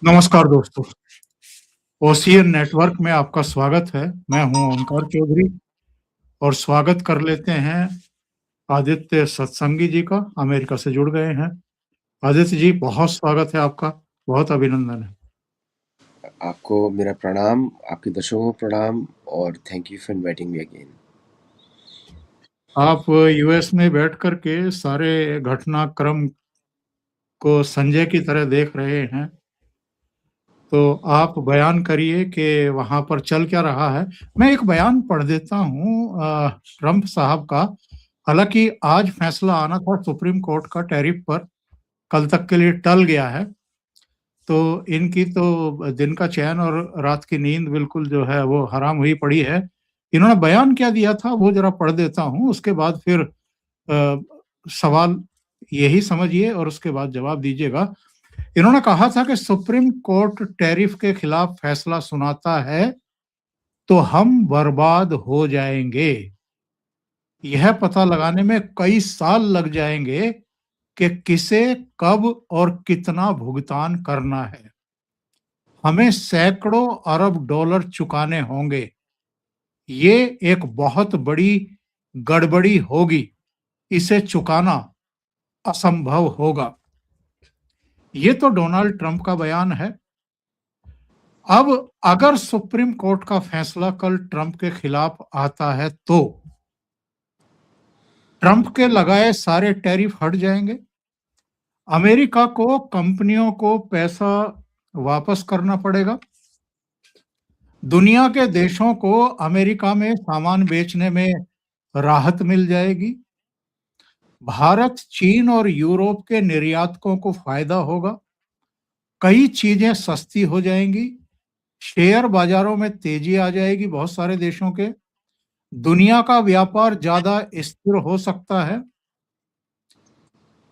नमस्कार दोस्तों, ocean network में आपका स्वागत है। मैं हूं ओंकार चौधरी और स्वागत कर लेते हैं आदित्य सत्संगी जी का, अमेरिका से जुड़ गए हैं। आदित्य जी, बहुत स्वागत है आपका, बहुत अभिनंदन है। आपको मेरा प्रणाम, आपके दर्शकों को प्रणाम और thank you for inviting me again. आप यूएस में बैठ कर के सारे घटनाक्रम को संजय की तरह देख रहे हैं, तो आप बयान करिए कि वहाँ पर चल क्या रहा है। मैं एक बयान पढ़ देता हूँ ट्रंप साहब का। हालाँकि आज फैसला आना था सुप्रीम कोर्ट का टैरिफ पर, कल तक के लिए टल गया है। तो इनकी तो दिन का चैन और रात की नींद बिल्कुल जो है वो हराम हुई पड़ी है। इन्होंने बयान क्या दिया था वो ज़रा पढ़ देता हूँ, उसके बाद फिर सवाल यही समझिए और उसके बाद जवाब दीजिएगा। इन्होंने कहा था कि सुप्रीम कोर्ट टैरिफ के खिलाफ फैसला सुनाता है तो हम बर्बाद हो जाएंगे। यह पता लगाने में कई साल लग जाएंगे कि किसे कब और कितना भुगतान करना है। हमें सैकड़ों अरब डॉलर चुकाने होंगे। ये एक बहुत बड़ी गड़बड़ी होगी। इसे चुकाना असंभव होगा। ये तो डोनाल्ड ट्रंप का बयान है। अब अगर सुप्रीम कोर्ट का फैसला कल ट्रंप के खिलाफ आता है तो ट्रंप के लगाए सारे टैरिफ हट जाएंगे। अमेरिका को कंपनियों को पैसा वापस करना पड़ेगा। दुनिया के देशों को अमेरिका में सामान बेचने में राहत मिल जाएगी। भारत, चीन और यूरोप के निर्यातकों को फायदा होगा। कई चीजें सस्ती हो जाएंगी। शेयर बाजारों में तेजी आ जाएगी बहुत सारे देशों के। दुनिया का व्यापार ज्यादा स्थिर हो सकता है।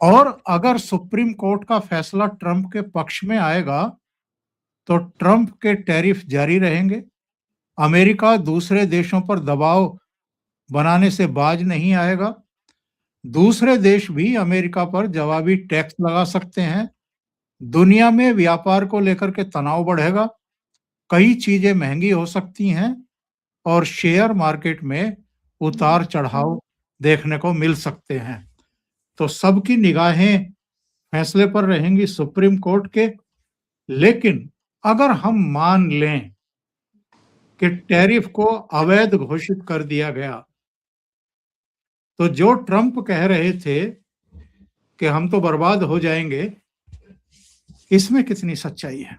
और अगर सुप्रीम कोर्ट का फैसला ट्रंप के पक्ष में आएगा तो ट्रंप के टैरिफ जारी रहेंगे। अमेरिका दूसरे देशों पर दबाव बनाने से बाज नहीं आएगा। दूसरे देश भी अमेरिका पर जवाबी टैक्स लगा सकते हैं। दुनिया में व्यापार को लेकर के तनाव बढ़ेगा। कई चीजें महंगी हो सकती हैं और शेयर मार्केट में उतार चढ़ाव देखने को मिल सकते हैं। तो सबकी निगाहें फैसले पर रहेंगी सुप्रीम कोर्ट के। लेकिन अगर हम मान लें कि टैरिफ को अवैध घोषित कर दिया गया, तो जो ट्रंप कह रहे थे कि हम तो बर्बाद हो जाएंगे, इसमें कितनी सच्चाई है?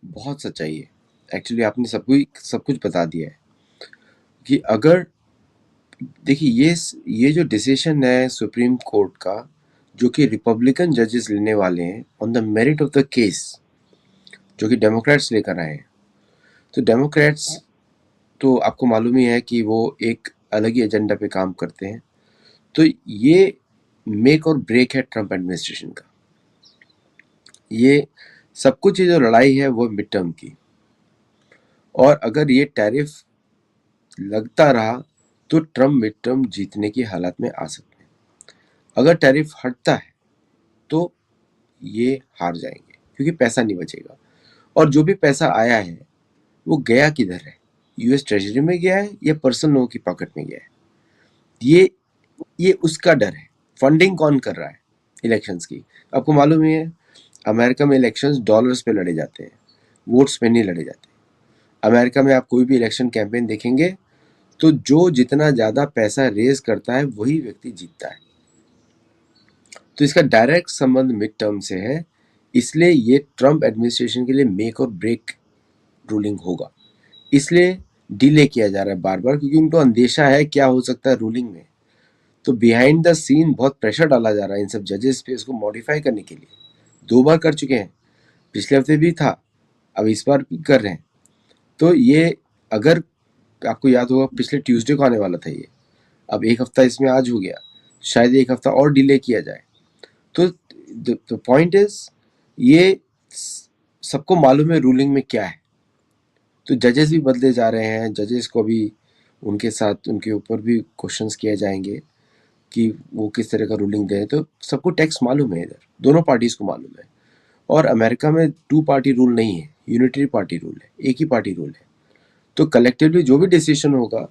बहुत सच्चाई है। एक्चुअली आपने सब कुछ बता दिया है कि अगर देखिए ये जो डिसीजन है सुप्रीम कोर्ट का, जो कि रिपब्लिकन जजेस लेने वाले हैं on the merit of the case, जो कि डेमोक्रेट्स लेकर आए हैं। तो डेमोक्रेट्स तो आपको मालूम ही है कि वो एक अलग ही एजेंडा पे काम करते हैं। तो ये मेक और ब्रेक है ट्रंप एडमिनिस्ट्रेशन का। ये सब कुछ, ये जो लड़ाई है वो मिड टर्म की, और अगर ये टैरिफ लगता रहा तो ट्रम्प मिड टर्म जीतने की हालत में आ सकते हैं। अगर टैरिफ हटता है तो ये हार जाएंगे क्योंकि पैसा नहीं बचेगा, और जो भी पैसा आया है वो गया किधर है? यूएस ट्रेजरी में गया है या पर्सनल लोगों की पॉकेट में गया है? ये उसका डर है। फंडिंग कौन कर रहा है इलेक्शंस की? आपको मालूम ही है, अमेरिका में इलेक्शंस डॉलर्स पे लड़े जाते हैं, वोट्स पे नहीं लड़े जाते। अमेरिका में आप कोई भी इलेक्शन कैंपेन देखेंगे तो जो जितना ज़्यादा पैसा रेज करता है वही व्यक्ति जीतता है। तो इसका डायरेक्ट संबंध मिड टर्म से है। इसलिए ये ट्रम्प एडमिनिस्ट्रेशन के लिए मेक और ब्रेक रूलिंग होगा। इसलिए डिले किया जा रहा है बार बार, क्योंकि उनको अंदेशा है क्या हो सकता है रूलिंग में। तो बिहाइंड द सीन बहुत प्रेशर डाला जा रहा है इन सब जजेस पे इसको मॉडिफाई करने के लिए। 2 बार कर चुके हैं, पिछले हफ्ते भी था, अब इस बार भी कर रहे हैं। तो ये, अगर आपको याद होगा, पिछले ट्यूसडे को आने वाला था ये, अब एक हफ्ता इसमें आज हो गया, शायद एक हफ्ता और डिले किया जाए। तो द पॉइंट इज, ये सबको मालूम है रूलिंग में क्या है। तो जजेस भी बदले जा रहे हैं, जजेस को भी उनके साथ उनके ऊपर भी क्वेश्चंस किए जाएंगे कि वो किस तरह का रूलिंग दें। तो सबको टेक्स्ट मालूम है, इधर दोनों पार्टीज को मालूम है, और अमेरिका में 2 पार्टी रूल नहीं है, यूनिटरी पार्टी रूल है, एक ही पार्टी रूल है। तो कलेक्टिवली जो भी डिसीजन होगा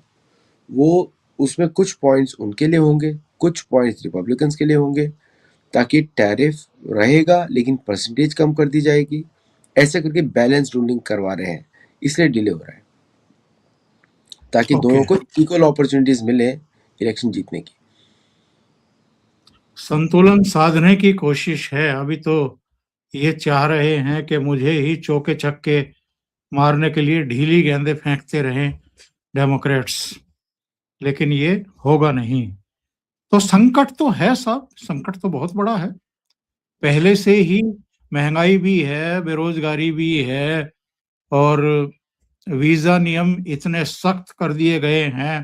वो उसमें कुछ पॉइंट्स उनके लिए होंगे, कुछ पॉइंट्स रिपब्लिकन्स के लिए होंगे, ताकि टैरिफ रहेगा लेकिन परसेंटेज कम कर दी जाएगी। ऐसे करके बैलेंस रूलिंग करवा रहे हैं, इसलिए डिले हो रहा है, ताकि ओके। दोनों को इक्वल अपॉर्चुनिटीज मिले इलेक्शन जीतने की। संतुलन साधने की कोशिश है। अभी तो ये चाह रहे हैं कि मुझे ही चौके छक्के मारने के लिए ढीली गेंदें फेंकते रहें डेमोक्रेट्स, लेकिन ये होगा नहीं। तो संकट तो है साहब, संकट तो बहुत बड़ा है। पहले से ही महंगाई भी है, बेरोजगारी भी है और वीज़ा नियम इतने सख्त कर दिए गए हैं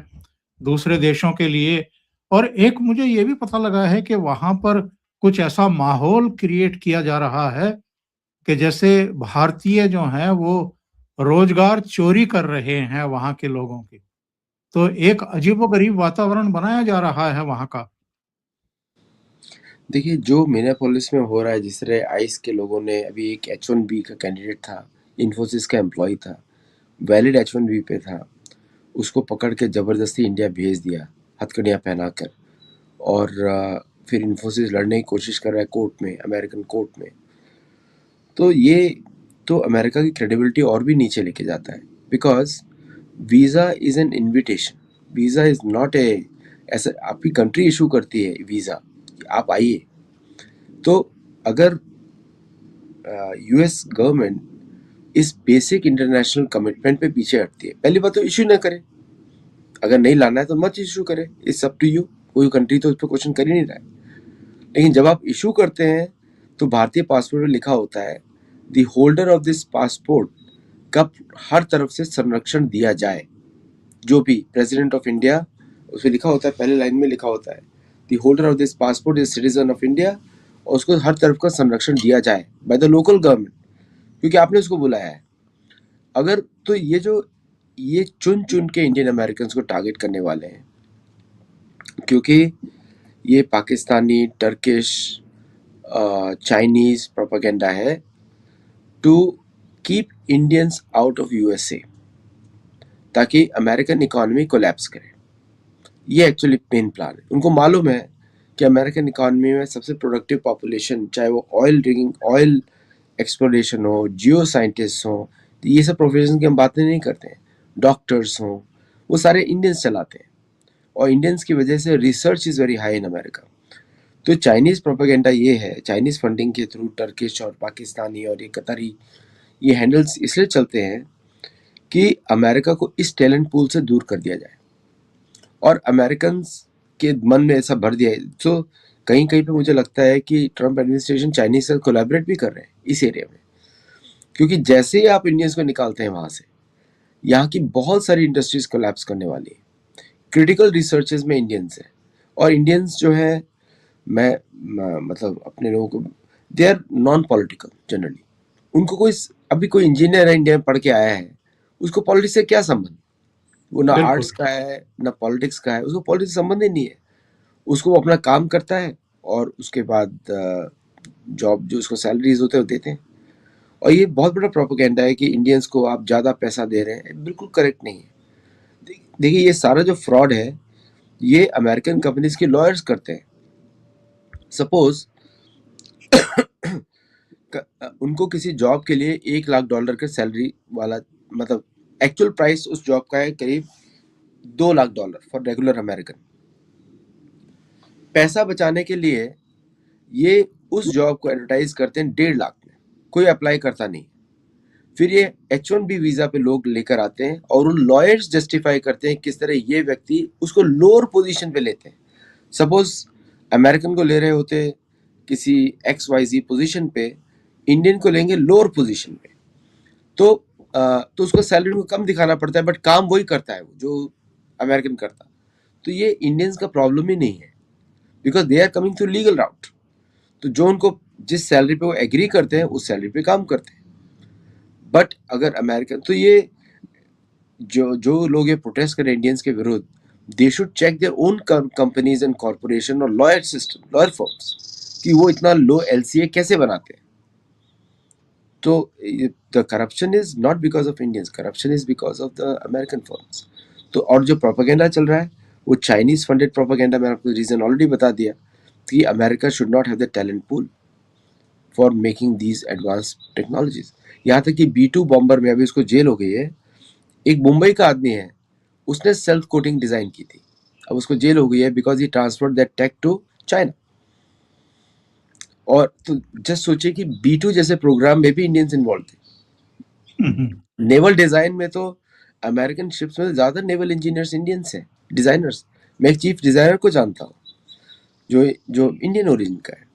दूसरे देशों के लिए। और एक मुझे ये भी पता लगा है कि वहाँ पर कुछ ऐसा माहौल क्रिएट किया जा रहा है कि जैसे भारतीय जो हैं वो रोजगार चोरी कर रहे हैं वहाँ के लोगों की। तो एक अजीबो-गरीब वातावरण बनाया जा रहा है वहाँ का। देखिए, जो मिनेपोलिस में हो रहा है, जिस तरह आइस के लोगों ने अभी एक H1B का कैंडिडेट था, इन्फोसिस का एम्प्लॉय था, वैलिड H1B पे था, उसको पकड़ के ज़बरदस्ती इंडिया भेज दिया हथकड़ियाँ पहनाकर, और फिर इन्फोसिस लड़ने की कोशिश कर रहा है कोर्ट में, अमेरिकन कोर्ट में। तो ये तो अमेरिका की क्रेडिबिलिटी और भी नीचे लेके जाता है, because visa is an invitation, visa is not a, ऐसा आपकी कंट्री इशू करती है वीज़ा, आप आइए। तो अगर यूएस गवर्नमेंट इस बेसिक इंटरनेशनल कमिटमेंट पे पीछे हटती है, पहली बात तो इशू ना करे, अगर नहीं लाना है तो मत इशू करे, इट्स अप टू यू, कोई कंट्री तो उस पर क्वेश्चन कर ही नहीं रहा है। लेकिन जब आप इशू करते हैं तो भारतीय पासपोर्ट में लिखा होता है the holder of this passport का हर तरफ से संरक्षण दिया जाए। जो भी प्रेसिडेंट ऑफ इंडिया, उसमें लिखा होता है, पहले लाइन में लिखा होता है the holder of this passport is citizen of India, और उसको हर तरफ का संरक्षण दिया जाए बाय द लोकल गवर्नमेंट, क्योंकि आपने उसको बुलाया है। अगर तो ये चुन चुन के इंडियन अमेरिकन को टारगेट करने वाले हैं, क्योंकि ये पाकिस्तानी, टर्किश, चाइनीज प्रोपेगेंडा है to keep Indians out of USA, ताकि अमेरिकन इकोनॉमी कोलैप्स करे। ये एक्चुअली मेन प्लान है। उनको मालूम है कि अमेरिकन इकोनॉमी में सबसे प्रोडक्टिव पॉपुलेशन, चाहे वो ऑयल ड्रिगिंग, ऑयल एक्सप्लोरेशन हो, जियो साइंटिस्ट हो, तो ये सब प्रोफेशन की हम बातें नहीं करते हैं, डॉक्टर्स हों, वो सारे इंडियंस चलाते हैं। और इंडियंस की वजह से research is very high in America. तो चाइनीज़ प्रोपेगेंडा ये है, चाइनीज़ फंडिंग के थ्रू टर्किश और पाकिस्तानी और ये कतरी, ये हैंडल्स इसलिए चलते हैं कि अमेरिका को इस टैलेंट पूल से दूर कर दिया जाए, और अमेरिकन के मन में ऐसा भर दिया है। तो कहीं कहीं पे मुझे लगता है कि ट्रम्प एडमिनिस्ट्रेशन चाइनीज से कोलैबोरेट भी कर रहे हैं इस एरिया में, क्योंकि जैसे ही आप इंडियंस को निकालते हैं वहाँ से, यहाँ की बहुत सारी इंडस्ट्रीज कोलैप्स करने वाली है। क्रिटिकल रिसर्चेज में इंडियंस हैं, और इंडियंस जो है, मतलब अपने लोगों को, they are non political generally. उनको कोई, अभी कोई इंजीनियर है इंडिया में पढ़ के आया है, उसको पॉलिटिक्स से क्या संबंध? वो ना बिल्कुल। आर्ट्स का है ना पॉलिटिक्स का है, उसको पॉलिटिक्स से संबंध ही नहीं है। उसको वो अपना काम करता है, और उसके बाद जॉब जो उसको सैलरीज होते हैं वो देते हैं। और ये बहुत बड़ा प्रोपेगेंडा है कि इंडियंस को आप ज़्यादा पैसा दे रहे हैं, बिल्कुल करेक्ट नहीं है। देखिए, ये सारा जो फ्रॉड है, ये अमेरिकन कंपनीज के लॉयर्स करते हैं। सपोज उनको किसी जॉब के लिए $1 लाख के सैलरी वाला, मतलब एक्चुअल प्राइस उस जॉब का है करीब $2 लाख फॉर रेगुलर अमेरिकन। पैसा बचाने के लिए ये उस जॉब को एडवर्टाइज करते हैं 1.5 लाख में, कोई अप्लाई करता नहीं। फिर ये H1B वीजा पे लोग लेकर आते हैं, और उन लॉयर्स जस्टिफाई करते हैं किस तरह ये व्यक्ति उसको लोअर पोजीशन पे लेते हैं। सपोज अमेरिकन को ले रहे होते किसी XYZ पोजीशन पे, इंडियन को लेंगे लोअर पोजीशन पे, तो उसको सैलरी को कम दिखाना पड़ता है, बट काम वही करता है वो जो अमेरिकन करता। तो ये इंडियंस का प्रॉब्लम ही नहीं है, because they are coming through legal route. तो जो उनको जिस सैलरी पे वो एग्री करते हैं उस सैलरी पे काम करते हैं। बट अगर अमेरिकन, तो ये जो लोग ये प्रोटेस्ट करें इंडियंस के विरुद्ध, they should check their own companies and corporation और लॉयर सिस्टम, लॉयर फर्म्स, कि वो इतना लो LCA कैसे बनाते हैं। तो the corruption is not because of Indians, corruption is because of the American firms. तो और जो प्रोपेगेंडा चल रहा है वो चाइनीज फंडेड प्रोपेगेंडा। मैंने आपको रीजन ऑलरेडी बता दिया कि America should not have the talent pool for making these advance technologies. यहाँ तक कि B2 बॉम्बर में अभी उसको जेल हो गई है, एक मुंबई का आदमी है, उसने सेल्फ कोटिंग डिजाइन की थी, अब उसको जेल हो गई है because he transferred that tech to China. और तो जस्ट सोचिए कि B2 जैसे प्रोग्राम में भी इंडियंस इन्वॉल्व थे। नेवल डिजाइन में तो अमेरिकन शिप्स में ज्यादा नेवल इंजीनियर्स इंडियंस हैं, डिजाइनर्स। मैं एक चीफ डिजाइनर को जानता हूँ जो जो इंडियन ओरिजिन का है।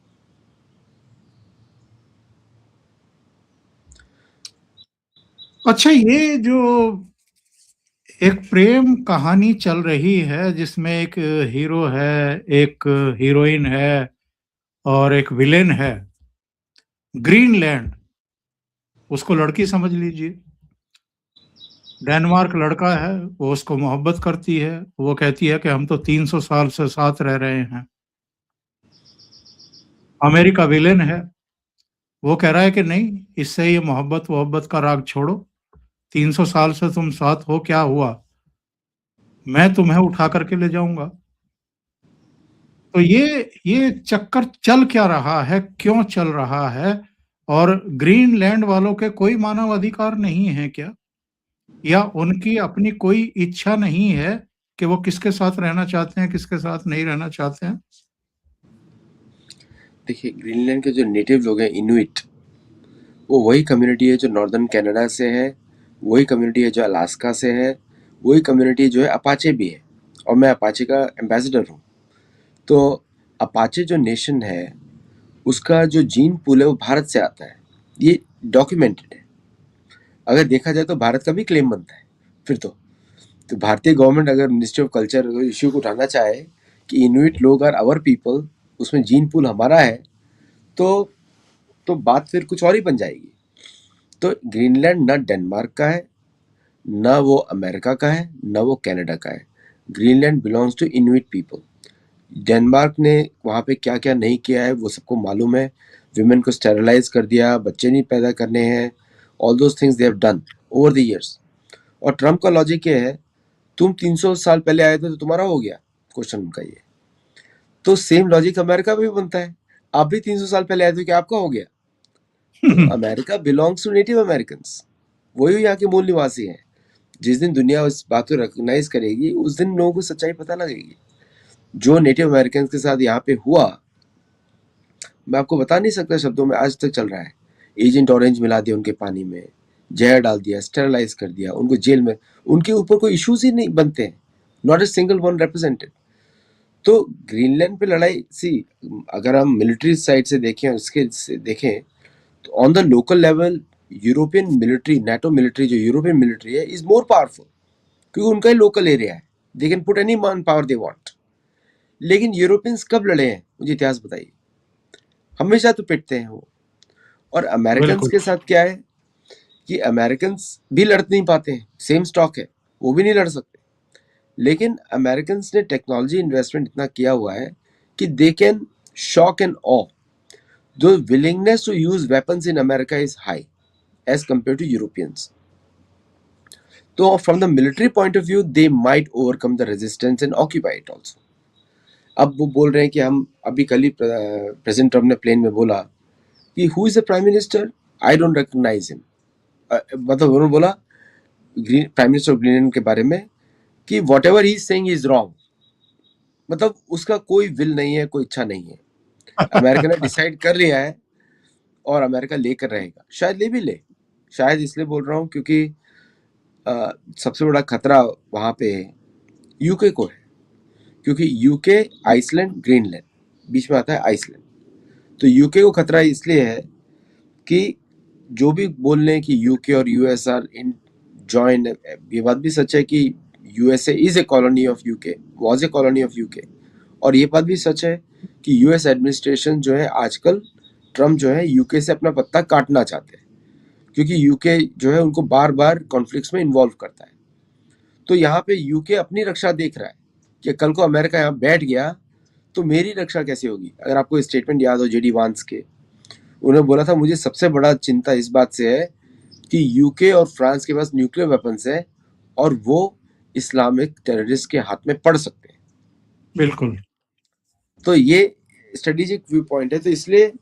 अच्छा, ये जो एक प्रेम कहानी चल रही है जिसमें एक हीरो है, एक हीरोइन है और एक विलेन है, ग्रीनलैंड, उसको लड़की समझ लीजिए। डेनमार्क लड़का है, वो उसको मोहब्बत करती है, वो कहती है कि हम तो 300 साल से साथ रह रहे हैं। अमेरिका विलेन है, वो कह रहा है कि नहीं, इससे ये मोहब्बत वोहब्बत का राग छोड़ो, 300 साल से तुम साथ हो, क्या हुआ, मैं तुम्हें उठा करके ले जाऊंगा। तो ये चक्कर चल क्या रहा है, क्यों चल रहा है? और ग्रीनलैंड वालों के कोई मानव अधिकार नहीं है क्या, या उनकी अपनी कोई इच्छा नहीं है कि वो किसके साथ रहना चाहते हैं, किसके साथ नहीं रहना चाहते हैं? देखिए, ग्रीनलैंड के जो नेटिव लोग हैं इनुइट, वो वही कम्युनिटी है जो नॉर्दर्न कनाडा से है, वही कम्युनिटी है जो अलास्का से है, वही कम्युनिटी जो है अपाचे भी है, और मैं अपाचे का एम्बेसडर हूँ। तो अपाचे जो नेशन है उसका जो जीन पूल है वो भारत से आता है, ये डॉक्यूमेंटेड है। अगर देखा जाए तो भारत का भी क्लेम बनता है फिर तो भारतीय गवर्नमेंट अगर मिनिस्ट्री ऑफ कल्चर इश्यू को उठाना चाहे कि इनुइट लोग आर आवर पीपल, उसमें जीन पूल हमारा है, तो बात फिर कुछ और ही बन जाएगी। तो ग्रीनलैंड ना डेनमार्क का है, ना वो अमेरिका का है, ना वो कनाडा का है। Greenland belongs to Inuit people. Denmark ने वहाँ पे क्या क्या नहीं किया है वो सबको मालूम है। विमेन को स्टेरलाइज कर दिया, बच्चे नहीं पैदा करने हैं, all those things they have done over the years. और ट्रम्प का लॉजिक ये है, तुम 300 साल पहले आए थे तो तुम्हारा हो गया, क्वेश्चन उनका ये। तो सेम लॉजिक अमेरिका में भी बनता है, आप भी 300 साल पहले आए थे क्या आपका हो गया? तो America belongs to native American, वही यहाँ के मूल निवासी हैं। जिस दिन दुनिया उस बात को रिकॉग्नाइज करेगी उस दिन लोगों को सच्चाई पता लगेगी। जो नेटिव अमेरिकन के साथ यहाँ पे हुआ मैं आपको बता नहीं सकता शब्दों में, आज तक चल रहा है। एजेंट ऑरेंज मिला दिया उनके पानी में, जहर डाल दिया, स्टेरलाइज कर दिया, उनको जेल में, उनके ऊपर कोई इश्यूज ही नहीं बनते हैं, not a single one represented. तो ग्रीनलैंड पे लड़ाई सी, अगर हम मिलिट्री साइड से देखें, उसके से देखें, तो on the local level European military, NATO military जो यूरोपियन मिलिट्री है इज मोर पावरफुल, क्योंकि उनका ही लोकल एरिया है, they can put any man power they want. लेकिन यूरोपियंस कब लड़े हैं मुझे इतिहास बताइए? हमेशा तो पिटते हैं वो। और अमेरिकन बिल्कुल। के साथ क्या है कि अमेरिकन भी लड़ नहीं पाते हैं, सेम स्टॉक है, वो भी नहीं लड़ सकते। लेकिन अमेरिकन ने टेक्नोलॉजी इन्वेस्टमेंट इतना किया हुआ है कि they can shock and awe. The willingness to use weapons in America is high as compare to Europeans. तो from the military point of view they might overcome the resistance and occupy it also. अब वो बोल रहे हैं कि हम अभी कल ही प्रेसिडेंट ट्रम्प ने प्लेन में बोला कि who is the prime minister, I don't recognize him. मतलब उन्होंने बोला green prime minister of Greenland के बारे में कि what ever he saying is wrong. मतलब उसका कोई विल नहीं है, कोई इच्छा नहीं है। अमेरिका ने डिसाइड कर लिया है और अमेरिका लेकर रहेगा, शायद ले भी ले। शायद इसलिए बोल रहा हूँ क्योंकि सबसे बड़ा खतरा वहां पे यूके को है, क्योंकि यूके, आइसलैंड, ग्रीनलैंड, बीच में आता है आइसलैंड। तो यूके को खतरा इसलिए है कि जो भी बोल रहे हैं कि यूके और यूएस आर इन जॉइन, ये बात भी सच है कि USA is a colony of UK, was a colony of UK. और ये बात भी सच है कि यूएस एडमिनिस्ट्रेशन जो है आजकल, ट्रम्प जो है यूके से अपना पत्ता काटना चाहते हैं, क्योंकि यूके जो है उनको बार बार कॉन्फ्लिक्ट्स में इन्वॉल्व करता है। तो यहाँ पे यूके अपनी रक्षा देख रहा है कि कल को अमेरिका यहाँ बैठ गया तो मेरी रक्षा कैसे होगी। अगर आपको स्टेटमेंट याद हो जेडी वांस के, उन्होंने बोला था मुझे सबसे बड़ा चिंता इस बात से है कि यूके और फ्रांस के पास न्यूक्लियर वेपन्स है और वो इस्लामिक टेररिस्ट के हाथ में पड़ सकते हैं। बिल्कुल। तो ये स्ट्रेटेजिक व्यू पॉइंट है, तो इसलिए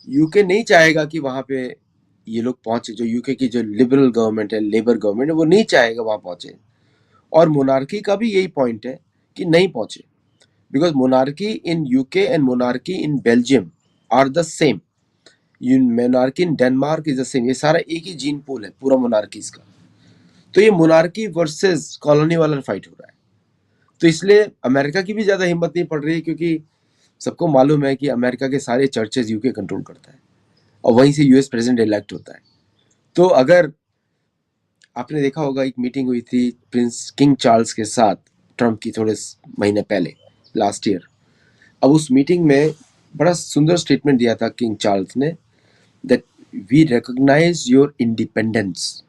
यूके नहीं चाहेगा कि वहां पे ये लोग पहुंचे। जो यूके की जो लिबरल गवर्नमेंट है, लेबर गवर्नमेंट है, वो नहीं चाहेगा वहां पहुंचे। और मोनार्की का भी यही पॉइंट है कि नहीं पहुंचे, because monarchy in UK and monarchy in Belgium are the same. Monarchy in Denmark is the same. ये सारा एक ही जीन पूल है पूरा मोनार्कीज का। तो ये मोनार्की वर्सेस कॉलोनी वाला फाइट हो रहा है। तो इसलिए अमेरिका की भी ज्यादा हिम्मत नहीं पड़ रही है, क्योंकि सबको मालूम है कि अमेरिका के सारे चर्चेज यूके कंट्रोल करता है और वहीं से यूएस प्रेसिडेंट इलेक्ट होता है। तो अगर आपने देखा होगा, एक मीटिंग हुई थी प्रिंस किंग चार्ल्स के साथ ट्रम्प की थोड़े महीने पहले, लास्ट ईयर। अब उस मीटिंग में बड़ा सुंदर स्टेटमेंट दिया था किंग चार्ल्स ने, that we recognise your independence.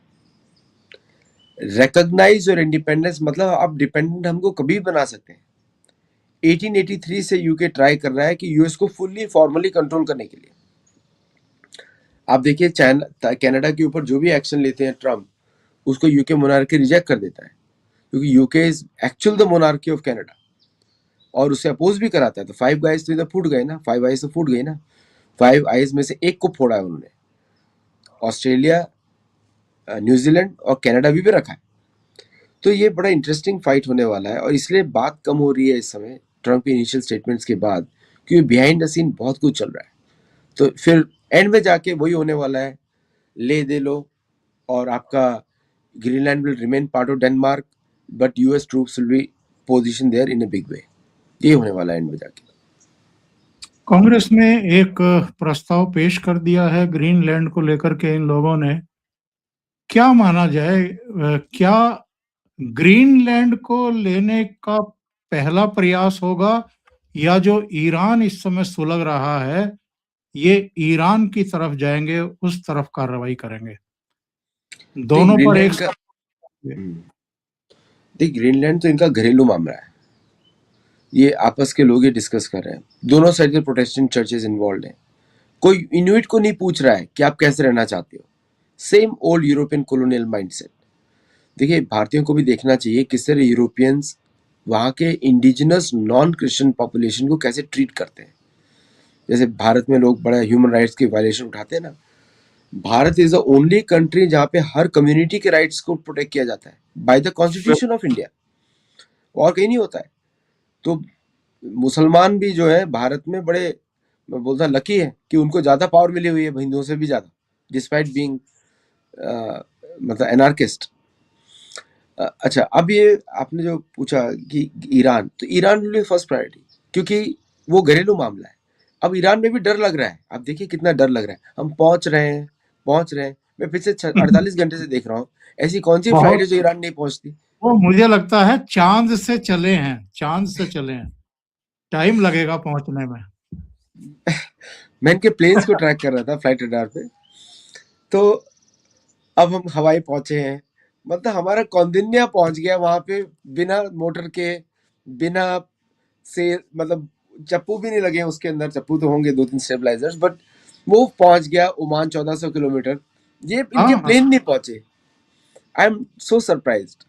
Recognise your independence मतलब आप डिपेंडेंट हमको कभी भी बना सकते हैं। 1883 से यूके ट्राई कर रहा है कि यूएस को फुल्ली फॉर्मली कंट्रोल करने के लिए। आप देखिए चाइना कनाडा के ऊपर जो भी एक्शन लेते हैं ट्रम्प, उसको यूके मोनार्की रिजेक्ट कर देता है, क्योंकि UK is actual the monarchy of Canada, और उसे अपोज भी कराता है। तो फाइव गाइज तो इधर फूट गए ना, फाइव आइज तो फूट गई ना। फाइव आइज में से एक को फोड़ा है उन्होंने, ऑस्ट्रेलिया, न्यूजीलैंड और कनाडा भी रखा है। तो ये बड़ा इंटरेस्टिंग फाइट होने वाला है, और इसलिए बात कम हो रही है इस समय ट्रम्प के इनिशियल स्टेटमेंट्स के बाद, क्योंकि बिहाइंड द सीन बहुत कुछ चल रहा है। तो फिर एंड में जाके वही होने वाला है, ले दे लो, और आपका Greenland will remain part of Denmark, but US troops will be position there in a big way. ये होने वाला है एंड में जाके। कांग्रेस ने एक प्रस्ताव पेश कर दिया है ग्रीनलैंड को लेकर के इन लोगों ने। क्या माना जाए, क्या ग्रीनलैंड को लेने का पहला प्रयास होगा, या जो ईरान इस समय सुलग रहा है ये ईरान की तरफ जाएंगे, उस तरफ कार्रवाई करेंगे? दोनों पर एक ग्रीनलैंड का देख, ग्रीनलैंड तो इनका घरेलू मामला है। ये आपस के लोग ही डिस्कस कर रहे हैं। दोनों साइड के प्रोटेस्टेंट चर्चेज इन्वॉल्व हैं। कोई इनुइट को नहीं पूछ रहा है कि आप कैसे रहना चाहते हो। Same old European colonial mindset. देखिए, भारतीयों को भी देखना चाहिए किस तरह यूरोपियंस वहाँ के इंडिजिनस नॉन क्रिश्चियन पॉपुलेशन को कैसे ट्रीट करते हैं। जैसे भारत में लोग बड़ा ह्यूमन राइट्स की वायलेशन उठाते हैं ना, Bharat is the only country जहाँ पे हर कम्युनिटी के राइट्स को प्रोटेक्ट किया जाता है by the constitution of India, और कहीं नहीं होता है। तो मुसलमान भी जो है भारत में बड़े, मैं बोलता लकी है कि उनको ज़्यादा पावर मिली हुई है हिंदुओं से भी ज़्यादा, डिस्पाइट बीइंग मतलब एनार्किस्ट। अच्छा, अब ये आपने जो पूछा कि ईरान, तो Iran will be first priority, क्योंकि वो घरेलू मामला है। अब ईरान में भी डर लग रहा है। आप देखिए कितना डर लग रहा है। हम पहुंच रहे हैं, पहुंच रहे हैं। मैं पिछले 48 घंटे से देख रहा हूँ, ऐसी कौन सी फ्लाइट है बहुत, जो ईरान नहीं पहुंचती। वो मुझे लगता है चांद से चले हैं, चांद से चले हैं, टाइम लगेगा पहुंचने में। मैं इनके प्लेन्स को ट्रैक कर रहा था फ्लाइट रडार पे, तो अब हम हवाई पहुंचे हैं। मतलब हमारा कौंडिन्या पहुंच गया वहां पे बिना मोटर के, बिना से, मतलब चप्पू भी नहीं लगे उसके अंदर। चप्पू तो होंगे 2-3 स्टेबलाइजर्स, बट वो पहुंच गया ओमान 1400 किलोमीटर। ये इनके हाँ, प्लेन नहीं पहुंचे। I am so surprised.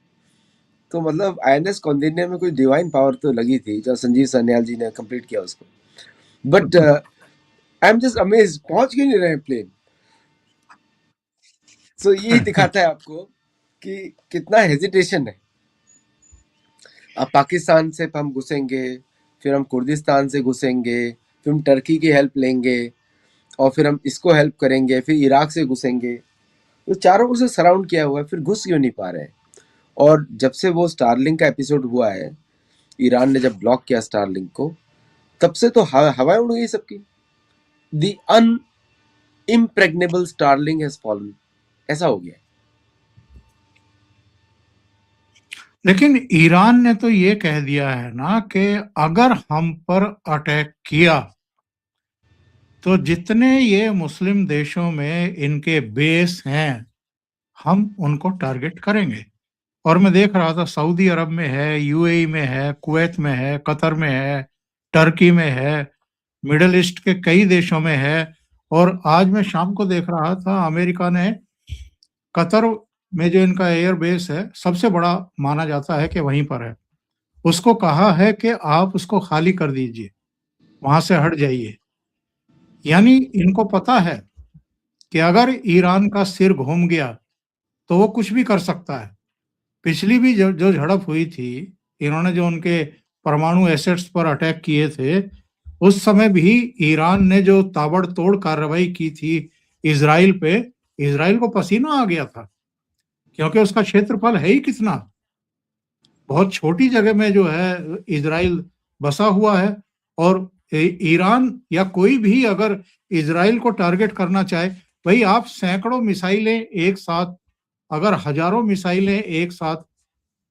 तो मतलब आईएनएस कौंडिन्या में कोई डिवाइन पावर तो लगी थी जब संजीव सान्याल जी ने कंप्लीट किया उसको, but I am just amazed, पहुंच क्यों नहीं रहे प्लेन। सो यही दिखाता है आपको कि कितना हेजिटेशन है। अब पाकिस्तान से हम घुसेंगे, फिर हम कुर्दिस्तान से घुसेंगे, फिर हम टर्की की हेल्प लेंगे, और फिर हम इसको हेल्प करेंगे, फिर इराक से घुसेंगे। तो चारों ओर से सराउंड किया हुआ है, फिर घुस क्यों नहीं पा रहे हैं। और जब से वो स्टारलिंक का एपिसोड हुआ है, ईरान ने जब ब्लॉक किया स्टारलिंक को, तब से तो हवाएं उड़ गई सबकी। द अनइम्प्रेग्नेबल स्टारलिंक हैज फॉलन, ऐसा हो गया। लेकिन ईरान ने तो ये कह दिया है ना कि अगर हम पर अटैक किया तो जितने ये मुस्लिम देशों में इनके बेस हैं हम उनको टारगेट करेंगे। और मैं देख रहा था सऊदी अरब में है, यूएई में है, कुवैत में है, कतर में है, टर्की में है, मिडिल ईस्ट के कई देशों में है, और आज मैं शाम को देख रहा था, अमेरिका ने कतर में जो इनका एयर बेस है, सबसे बड़ा माना जाता है कि वहीं पर है। उसको कहा है कि आप उसको खाली कर दीजिए, वहाँ से हट जाइए। यानी इनको पता है कि अगर ईरान का सिर घूम गया, तो वो कुछ भी कर सकता है। पिछली भी जो जो झड़प हुई थी, इन्होंने जो उनके परमाणु एसेट्स पर अटैक किए थे, उस समय भी ईरान ने जो ताबड़तोड़ कार्रवाई की थी इज़राइल पे, इज़राइल को पसीना आ गया था, क्योंकि उसका क्षेत्रफल है ही कितना, बहुत छोटी जगह में जो है इज़राइल बसा हुआ है। और ईरान या कोई भी अगर इज़राइल को टारगेट करना चाहे, भई आप सैकड़ों मिसाइलें एक साथ, अगर हज़ारों मिसाइलें एक साथ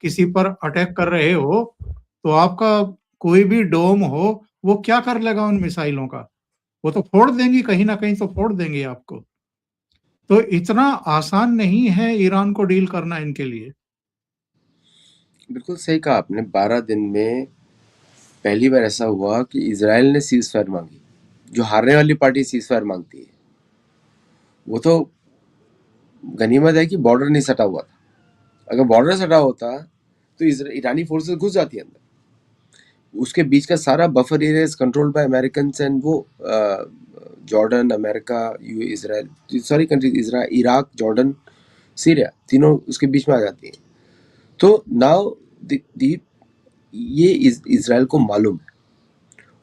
किसी पर अटैक कर रहे हो, तो आपका कोई भी डोम हो, वो क्या कर लेगा उन मिसाइलों का? वो तो फोड़ देंगी, कहीं न कहीं तो फोड़ देंगी आपको। तो इतना आसान नहीं है ईरान को डील करना इनके लिए। बिल्कुल सही कहा आपने। 12 दिन में पहली बार ऐसा हुआ कि इजराइल ने सीज फायर मांगी। जो हारने वाली पार्टी सीज फायर मांगती है, वो तो गनीमत है कि बॉर्डर नहीं सटा हुआ था। अगर बॉर्डर सटा होता तो ईरानी फोर्सेस घुस जाती है अंदर। उसके बीच का सारा buffer area is controlled by American and वो जॉर्डन, अमेरिका, यू इसराइल, सारी countries, Israel, Iraq, Jordan, Syria, तीनों उसके बीच में आ जाती हैं। तो नाउ ये इसराइल को मालूम है।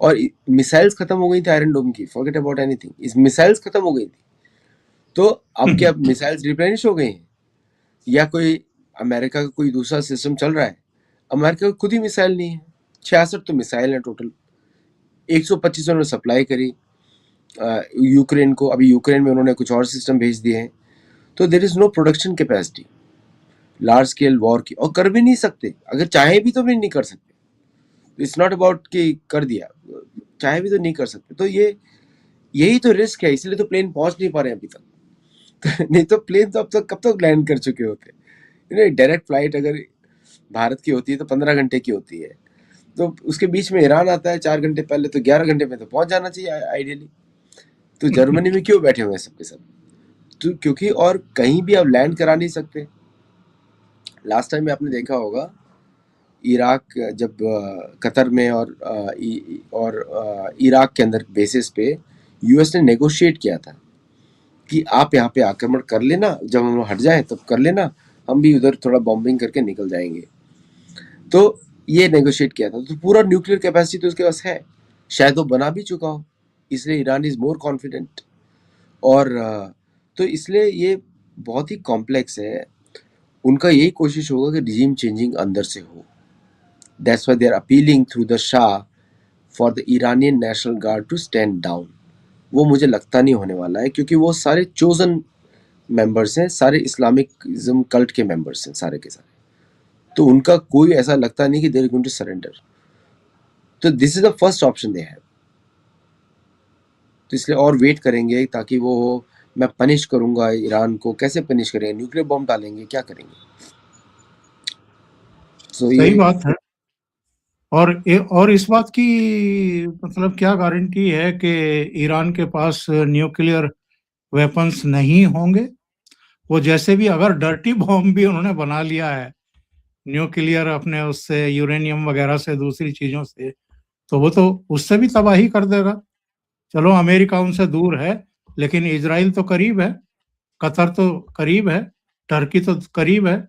और मिसाइल्स खत्म हो गई थी आयरन डोम की, फॉरगेट अबाउट एनीथिंग, इस मिसाइल्स खत्म हो गई थी। तो अब क्या मिसाइल्स रिप्लेनिश हो गई हैं, या कोई अमेरिका का कोई दूसरा सिस्टम चल रहा है? अमेरिका को खुद ही मिसाइल नहीं है। 66 तो मिसाइल है टोटल, 125 उन्होंने सप्लाई करी यूक्रेन को। अभी यूक्रेन में उन्होंने कुछ और सिस्टम भेज दिए हैं। तो there is no production capacity large scale war की, और कर भी नहीं सकते। अगर चाहे भी तो भी नहीं कर सकते। इट्स नॉट अबाउट कि कर दिया, चाहे भी तो नहीं कर सकते। तो ये यही तो रिस्क है, इसलिए तो प्लेन पहुंच नहीं पा रहे अभी तक। नहीं तो प्लेन तो अब तक कब तक लैंड कर चुके होते। डायरेक्ट फ्लाइट अगर भारत की होती है तो 15 घंटे की होती है। तो उसके बीच में ईरान आता है 4 घंटे पहले, तो 11 घंटे में तो पहुंच जाना चाहिए आइडियली। तो जर्मनी में क्यों बैठे हुए हैं सबके सब? तो क्योंकि और कहीं भी आप लैंड करा नहीं सकते। लास्ट टाइम में आपने देखा होगा, इराक जब कतर में और इराक के अंदर बेसिस पे यूएस ने नेगोशिएट किया था कि आप यहाँ पे आक्रमण कर लेना, जब हम हट जाए तब कर लेना, हम भी उधर थोड़ा बॉम्बिंग करके निकल जाएंगे। तो ये नेगोशिएट किया था। तो पूरा न्यूक्लियर कैपेसिटी तो उसके पास है, शायद वो बना भी चुका हो, इसलिए ईरान इज मोर कॉन्फिडेंट। और तो इसलिए ये बहुत ही कॉम्प्लेक्स है। उनका यही कोशिश होगा कि रिजीम चेंजिंग अंदर से हो। That's why they are appealing through the Shah for the Iranian national guard to stand down. वो मुझे लगता नहीं होने वाला है, क्योंकि वो सारे चोजन मेंबर्स हैं, सारे इस्लामिज्म कल्ट के मेंबर्स हैं सारे के सारे। तो उनका कोई ऐसा लगता नहीं कि they are going to surrender. तो this is the first option they have. तो इसलिए और वेट करेंगे ताकि वो हो। मैं पनिश करूंगा ईरान को, कैसे पनिश करेंगे? न्यूक्लियर बॉम्ब डालेंगे, क्या करेंगे? सो सही ये बात है। और इस बात की मतलब क्या गारंटी है कि ईरान के पास न्यूक्लियर वेपन्स नहीं होंगे? वो जैसे भी अगर डर्टी बॉम्ब भी उन्होंने बना लिया है, न्यूक्लियर अपने उससे यूरेनियम वगैरह से, दूसरी चीजों से, तो वो तो उससे भी तबाही कर देगा। चलो अमेरिका उनसे दूर है, लेकिन इजराइल तो करीब है, कतर तो करीब है, टर्की तो करीब है।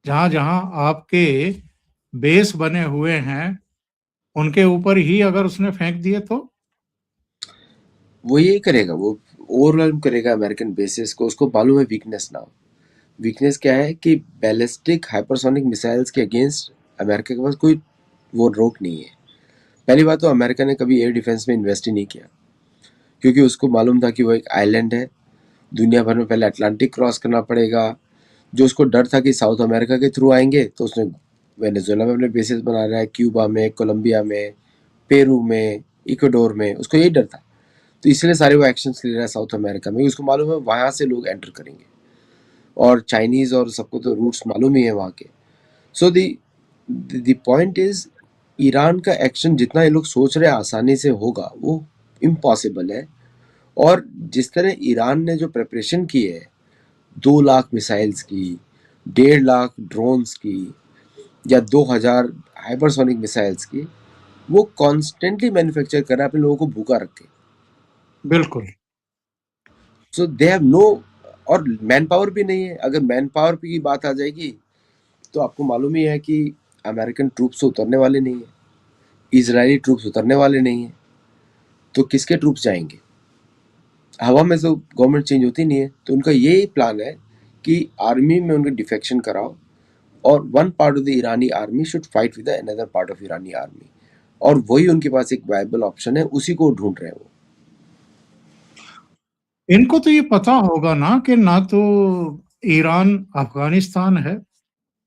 जहां जहां आपके बेस बने हुए हैं, उनके ऊपर ही अगर उसने फेंक दिए तो? वो यही करेगा, वो ओवरवेल्म करेगा अमेरिकन बेसिस को। उसको मालूम है वीकनेस ना। वीकनेस क्या है कि बैलिस्टिक हाइपरसोनिक मिसाइल्स के अगेंस्ट अमेरिका के पास कोई वो रोक नहीं है। पहली बात तो अमेरिका ने कभी एयर डिफेंस में इन्वेस्ट ही नहीं किया, क्योंकि उसको मालूम था कि वो एक आइलैंड है, दुनिया भर में पहले अटलांटिक क्रॉस करना पड़ेगा। जो उसको डर था कि साउथ अमेरिका के थ्रू आएंगे, तो उसने वेनेजुएला में अपने बेसिस बना रहा है, क्यूबा में, कोलंबिया में, पेरू में, इक्वाडोर में, उसको यही डर था। तो इसलिए सारे वो एक्शंस ले रहा है साउथ अमेरिका में। उसको मालूम है वहाँ से लोग एंटर करेंगे, और चाइनीज और सबको तो रूट्स मालूम ही है वहाँ के। So the point is, Iran का एक्शन जितना ये लोग सोच रहे हैं आसानी से होगा, वो इम्पॉसिबल है। और जिस तरह ईरान ने जो प्रिपरेशन की है 2 लाख मिसाइल्स की, 1.5 लाख ड्रोन्स की या 2000 हाइपरसोनिक मिसाइल्स की, वो कॉन्स्टेंटली मैन्युफैक्चर कर रहा है अपने लोगों को भूखा रख के। बिल्कुल। सो दे हैव नो, और मैन पावर भी नहीं है। अगर मैन पावर की बात आ जाएगी तो आपको मालूम ही है कि अमेरिकन ट्रूप्स तो उतरने वाले नहीं है, इजरायली ट्रूप्स उतरने वाले नहीं है, तो किसके ट्रूप्स जाएंगे? हवा में तो गवर्नमेंट चेंज होती नहीं है। तो उनका यही प्लान है कि आर्मी में उनका डिफेक्शन कराओ, और one part of the Irani army should fight with another part of Irani army, और वही उनके पास एक वायबल ऑप्शन है, उसी को ढूंढ रहे हैं वो। इनको तो ये पता होगा ना कि ना तो ईरान अफगानिस्तान है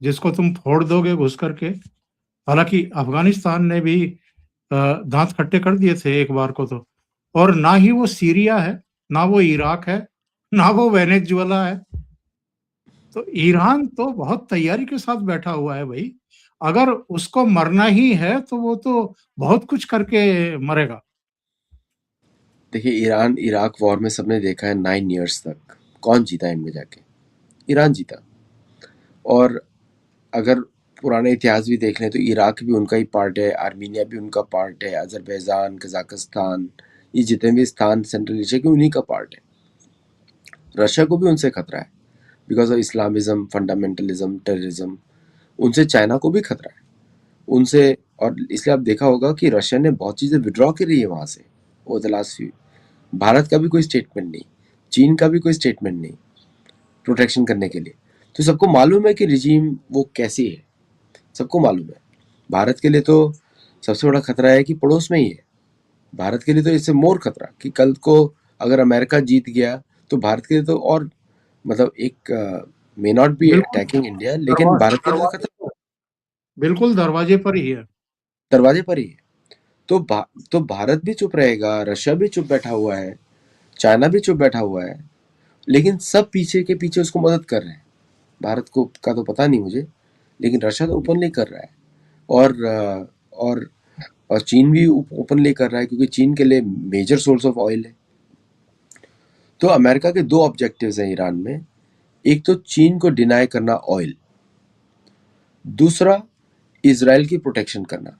जिसको तुम फोड़ दोगे घुस करके। हालांकि अफगानिस्तान ने भी दांत खट्टे कर दिए थे एक बार को तो। और ना ही वो सीरिया है, ना वो इराक है, ना वो वेनेजुएला है। तो ईरान तो बहुत तैयारी के साथ बैठा हुआ है भाई। अगर उसको मरना ही है तो वो तो बहुत कुछ करके मरेगा। देखिए, ईरान इराक वॉर में सबने देखा है 9 ईयर्स तक कौन जीता इनमें जाके? ईरान जीता। और अगर पुराने इतिहास भी देख लें तो इराक भी उनका ही पार्ट है, आर्मीनिया भी उनका पार्ट है, अजरबैजान, कजाकिस्तान, ये जितने भी स्थान सेंट्रल एशिया के उन्हीं का पार्ट है। रशिया को भी उनसे खतरा है because of Islamism, fundamentalism, terrorism. उनसे चाइना को भी खतरा है उनसे। और इसलिए आप देखा होगा कि रशिया ने बहुत चीज़ें विड्रॉ करी है वहाँ से वो द लास्ट फ्यू। भारत का भी कोई स्टेटमेंट नहीं, चीन का भी कोई स्टेटमेंट नहीं प्रोटेक्शन करने के लिए। तो सबको मालूम है कि रिजीम वो कैसी है, सबको मालूम है। भारत के लिए तो सबसे बड़ा खतरा है कि पड़ोस में ही है। भारत के लिए तो इससे मोर खतरा कि कल को अगर अमेरिका जीत गया तो भारत के लिए तो और मतलब एक मे नॉट बी बिल्कुल अटैकिंग इंडिया, लेकिन भारत के लिए तो खतरा बिल्कुल दरवाजे पर ही है। दरवाजे पर ही है। तो तो भारत भी चुप रहेगा, रशिया भी चुप बैठा हुआ है, चाइना भी चुप बैठा हुआ है, लेकिन सब पीछे के पीछे उसको मदद कर रहे हैं। भारत को का तो पता नहीं मुझे, लेकिन रशिया तो ओपनली कर रहा है। और और और चीन भी ओपनली कर रहा है क्योंकि चीन के लिए मेजर सोर्स ऑफ ऑयल है। तो अमेरिका के 2 ऑब्जेक्टिव्स हैं ईरान में। एक तो चीन को डिनाई करना ऑयल, दूसरा इजराइल की प्रोटेक्शन करना।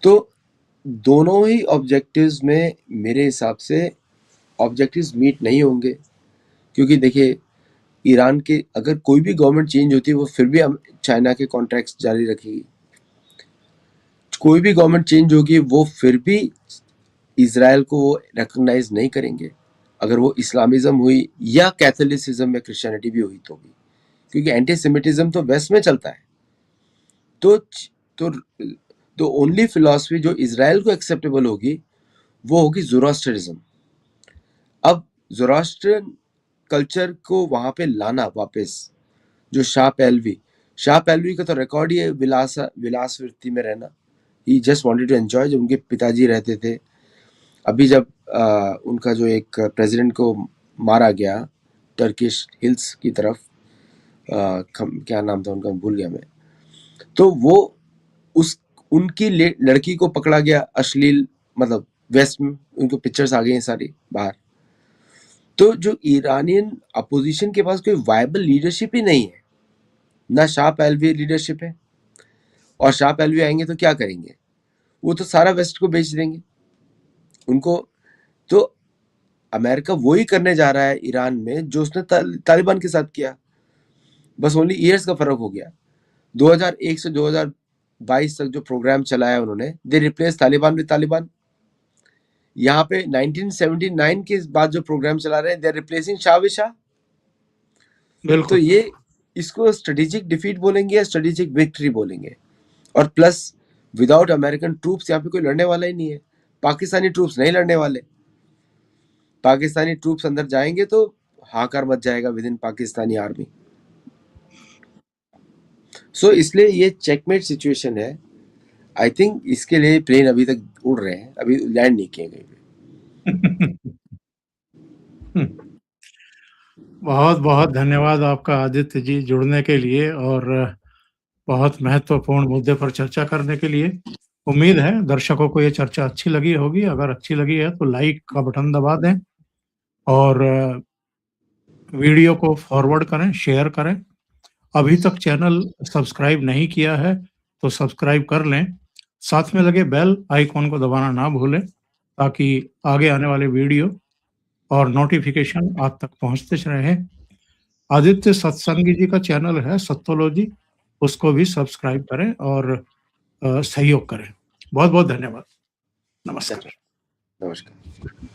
तो दोनों ही ऑब्जेक्टिव्स में मेरे हिसाब से ऑब्जेक्टिव्स मीट नहीं होंगे, क्योंकि देखिए ईरान के अगर कोई भी गवर्नमेंट चेंज होती है वो फिर भी चाइना के कॉन्ट्रैक्ट्स जारी रखेगी। कोई भी गवर्नमेंट चेंज होगी वो फिर भी इजराइल को वो रिकॉग्नाइज नहीं करेंगे, अगर वो इस्लामिज्म हुई या कैथोलिसिज्म या क्रिश्चियनिटी भी हुई तो भी, क्योंकि एंटीसेमिटिज्म तो वेस्ट में चलता है। तो तो तो ओनली फिलॉसफी जो इजराइल को एक्सेप्टेबल होगी वो होगी ज़ोरास्ट्रिज्म। अब ज़ोरास्ट्रियन कल्चर को वहां पे लाना वापस, जो शाह पहलवी का तो रिकॉर्ड ही है विलास वृत्ति में रहना। ही जस्ट वांटेड टू एंजॉय। जब उनके पिताजी रहते थे, अभी जब उनका जो एक प्रेसिडेंट को मारा गया टर्किश हिल्स की तरफ, क्या नाम था उनका भूल गया मैं, तो वो उस उनकी लड़की को पकड़ा गया अश्लील, मतलब वेस्ट में उनको पिक्चर्स आ गई हैं सारी बाहर। तो जो ईरानियन अपोजिशन के पास कोई वायबल लीडरशिप ही नहीं है, ना शाह पहलवी लीडरशिप है। और शाह पहलवी आएंगे तो क्या करेंगे? वो तो सारा वेस्ट को बेच देंगे उनको। तो अमेरिका वही करने जा रहा है ईरान में जो उसने तालिबान के साथ किया, बस ओनली ईयर्स का फर्क हो गया। 2001 से 2022 तक जो प्रोग्राम चलाया उन्होंने, दे रिप्लेस तालिबान विद तालिबान। यहाँ पे 1979 के बाद जो प्रोग्राम चला रहे हैं, they are replacing Shah with Shah. तो बिल्कुल। ये इसको स्ट्रेटेजिक डिफीट बोलेंगे या स्ट्रेटेजिक विक्ट्री बोलेंगे। और प्लस विदाउट अमेरिकन ट्रूप्स यहाँ पे कोई लड़ने वाला ही नहीं है। पाकिस्तानी ट्रूप्स नहीं लड़ने वाले। पाकिस्तानी ट्रूप्स अंदर जाएंगे तो हाहाकार मच जाएगा विद इन पाकिस्तानी आर्मी। सो इसलिए ये चेकमेट सिचुएशन है। आई थिंक इसके लिए प्लेन अभी तक उड़ रहे हैं, अभी लैंड नहीं किए कहीं पे। बहुत बहुत धन्यवाद आपका आदित्य जी जुड़ने के लिए और बहुत महत्वपूर्ण मुद्दे पर चर्चा करने के लिए। उम्मीद है दर्शकों को ये चर्चा अच्छी लगी होगी। अगर अच्छी लगी है तो लाइक का बटन दबा दें और वीडियो को फॉरवर्ड करें, शेयर करें। अभी तक चैनल सब्सक्राइब नहीं किया है, तो सब्सक्राइब कर लें। साथ में लगे बेल आइकॉन को दबाना ना भूलें, ताकि आगे आने वाले वीडियो और नोटिफ़िकेशन आप तक पहुँचते रहें। आदित्य सत्संगी जी का चैनल है सत्तोलॉजी, उसको भी सब्सक्राइब करें और सहयोग करें। बहुत-बहुत धन्यवाद। नमस्कार। नमस्कार।